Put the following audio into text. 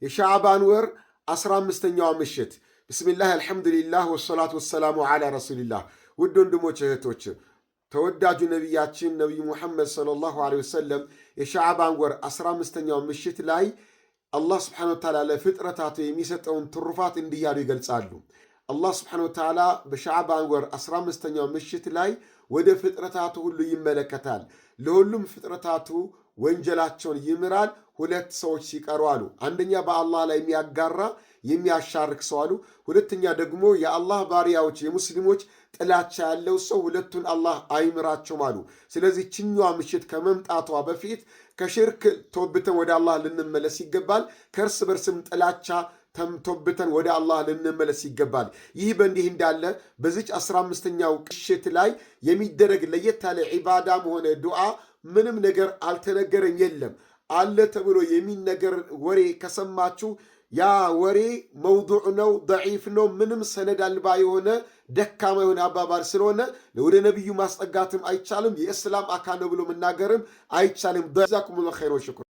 የሻዕባን ወር 15ኛው ምሽት። ብስሚላህ አልሐምዱሊላህ ወሰላቱ ወሰላሙ ዓላ ረሱሊላህ። ውድ ወንድሞች እህቶች፣ ተወዳጁ ነቢያችን ነቢዩ ሙሐመድ ሰለላሁ ዐለይሂ ወሰለም የሻዕባን ወር 15ኛው ምሽት ላይ አላህ ስብሓነሁ ወተዓላ ለፍጥረታቱ የሚሰጠውን ትሩፋት እንዲያሉ ይገልጻሉ። አላህ ስብሓነሁ ወተዓላ በሻዕባን ወር 15ኛው ምሽት ላይ ወደ ፍጥረታቱ ሁሉ ይመለከታል። ለሁሉም ፍጥረታቱ ወንጀላቸውን ይምራል፣ ሁለት ሰዎች ሲቀሩ አሉ። አንደኛ በአላህ ላይ የሚያጋራ የሚያሻርክ ሰው አሉ። ሁለተኛ ደግሞ የአላህ ባሪያዎች የሙስሊሞች ጥላቻ ያለው ሰው ሁለቱን አላህ አይምራቸውም አሉ። ስለዚህ ችኛዋ ምሽት ከመምጣቷ በፊት ከሽርክ ተወብተን ወደ አላህ ልንመለስ ይገባል። ከእርስ በርስም ጥላቻ ተውብተን ወደ አላህ ልንመለስ ይገባል። ይህ በእንዲህ እንዳለ በዚች 15ኛው ምሽት ላይ የሚደረግ ለየት ያለ ዒባዳም ሆነ ዱዓ ምንም ነገር አልተነገረኝ የለም። አለ ተብሎ የሚነገር ወሬ ከሰማችሁ ያ ወሬ መውዱዕ ነው፣ ደዒፍ ነው፣ ምንም ሰነድ አልባ የሆነ ደካማ የሆነ አባባል ስለሆነ ወደ ነቢዩ ማስጠጋትም አይቻልም። የእስላም አካል ነው ብሎ መናገርም አይቻልም። ጀዛኩሙላሁ ኸይረን ወሽኩር።